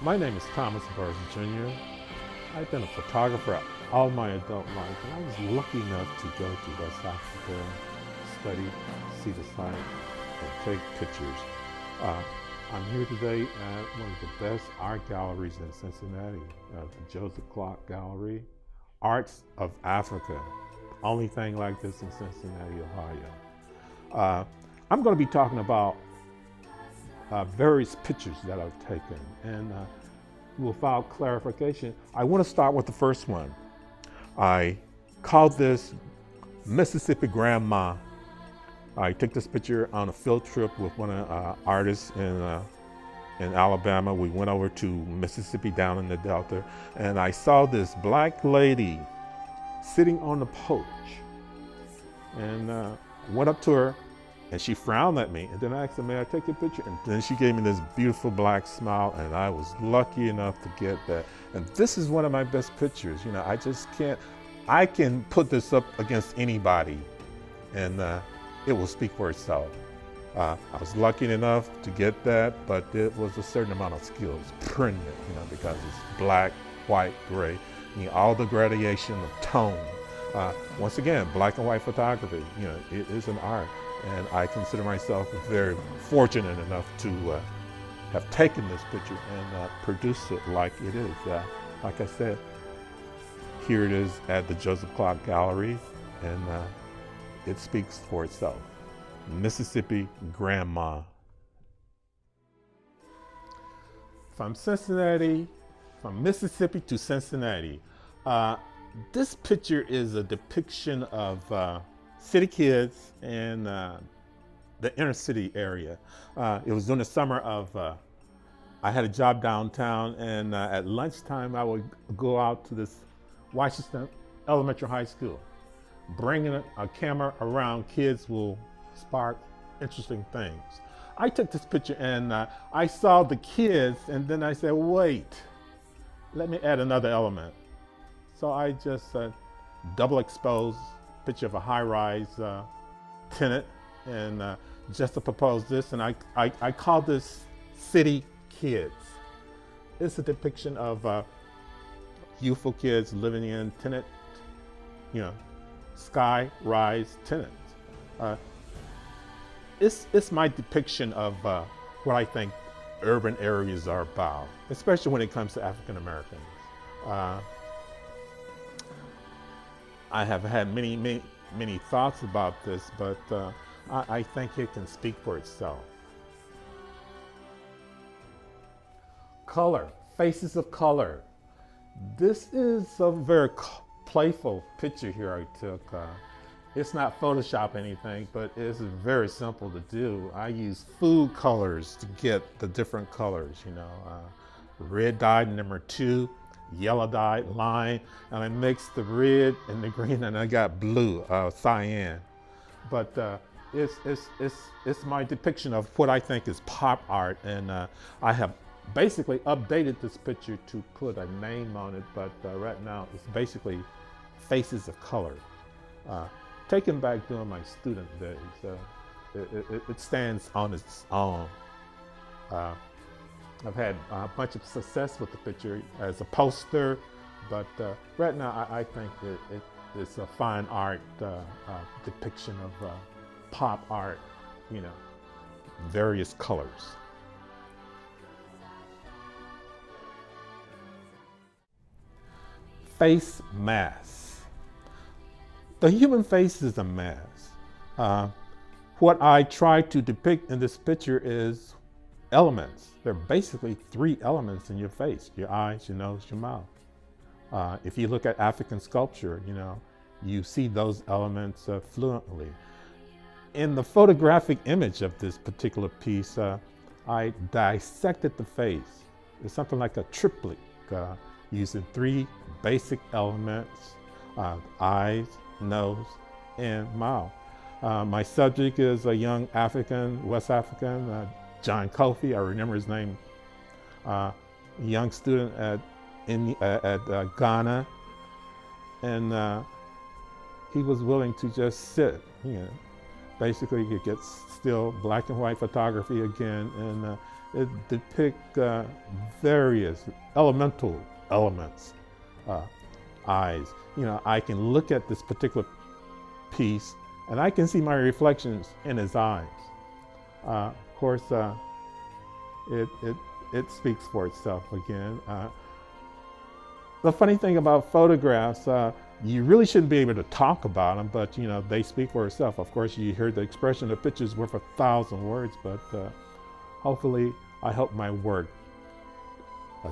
My name is Thomas Burns Jr. I've been a photographer all my adult life, and I was lucky enough to go to West Africa, study, see the site, and take pictures. I'm here today at one of the best art galleries in Cincinnati, the Joseph Clark Gallery, Arts of Africa. Only thing like this in Cincinnati, Ohio. I'm going to be talking about various pictures that I've taken, and without clarification, I want to start with the first one. I called this Mississippi Grandma. I took this picture on a field trip with one of the artists in Alabama. We went over to Mississippi down in the Delta, and I saw this black lady sitting on the porch, and went up to her, and she frowned at me, and then I asked her, may I take your picture? And then she gave me this beautiful black smile, and I was lucky enough to get that. And this is one of my best pictures. You know, I can put this up against anybody, and it will speak for itself. I was lucky enough to get that, but it was a certain amount of skills printing it, you know, because it's black, white, gray, all the gradation of tone. Once again, black and white photography, you know, it is an art. And I consider myself very fortunate enough to have taken this picture and produced it like it is. Like I said, here it is at the Joseph Clark Gallery, and it speaks for itself. Mississippi Grandma. From Mississippi to Cincinnati. This picture is a depiction of city kids in the inner city area. It was during the summer of, I had a job downtown, and at lunchtime I would go out to this Washington Elementary High School. Bringing a camera around, kids will spark interesting things. I took this picture and I saw the kids, and then I said, wait, let me add another element. So I just double exposed picture of a high-rise tenant, and just to propose this, and I call this City Kids. It's a depiction of youthful kids living in tenant, you know, sky-rise tenants. It's my depiction of what I think urban areas are about, especially when it comes to African Americans. I have had many thoughts about this, but I think it can speak for itself. Color, faces of color. This is a very playful picture here I took. It's not Photoshop anything, but it's very simple to do. I use food colors to get the different colors, you know. Red dye number 2, yellow dye lime, and I mixed the red and the green, and I got blue, cyan. But it's my depiction of what I think is pop art, and I have basically updated this picture to put a name on it, but right now it's basically faces of color. Taken back during my student days, it stands on its own. I've had a bunch of success with the picture as a poster, but right now I think it's a fine art depiction of pop art, you know, various colors. Face mask. The human face is a mask. What I try to depict in this picture is elements. There are basically 3 elements in your face: your eyes, your nose, your mouth. If you look at African sculpture, you know, you see those elements fluently. In the photographic image of this particular piece, I dissected the face. It's something like a triplet, using 3 basic elements: eyes, nose, and mouth. My subject is a young African, West African, John Kofi. I remember his name. young student at Ghana, and he was willing to just sit. Basically, it gets still black and white photography again, and it depicts various elemental elements, eyes. I can look at this particular piece, and I can see my reflections in his eyes. Of course, it speaks for itself again. The funny thing about photographs, you really shouldn't be able to talk about them, but they speak for itself. Of course, you heard the expression, "A picture's worth 1,000 words," but hopefully I help my work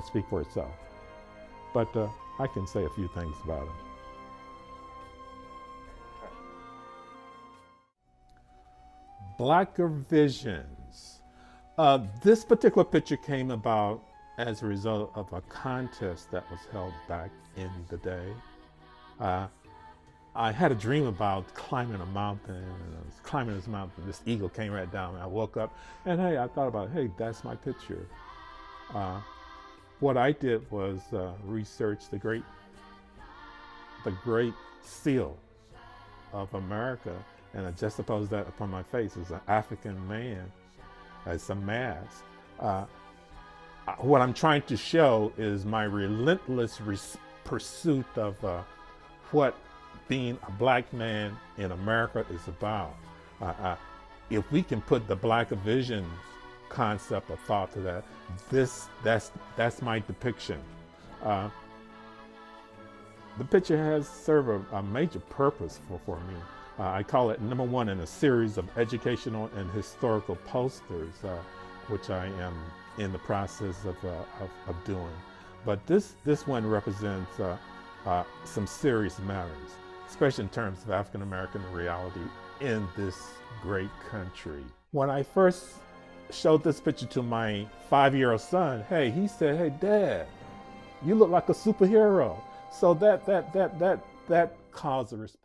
speak for itself. But I can say a few things about it. Blacker Visions. This particular picture came about as a result of a contest that was held back in the day. I had a dream about climbing a mountain, and I was climbing this mountain. This eagle came right down, and I woke up, and I thought about, hey, that's my picture. What I did was research the great seal of America, and I juxtaposed that upon my face as an African man, as a mask. What I'm trying to show is my relentless pursuit of what being a black man in America is about. If we can put the Black Visions concept of thought to that, that's my depiction. The picture has served a major purpose for me. I call it number one in a series of educational and historical posters, which I am in the process of doing. But this one represents some serious matters, especially in terms of African American reality in this great country. When I first showed this picture to my 5-year-old son, he said, "Hey, Dad, you look like a superhero." So that caused a response.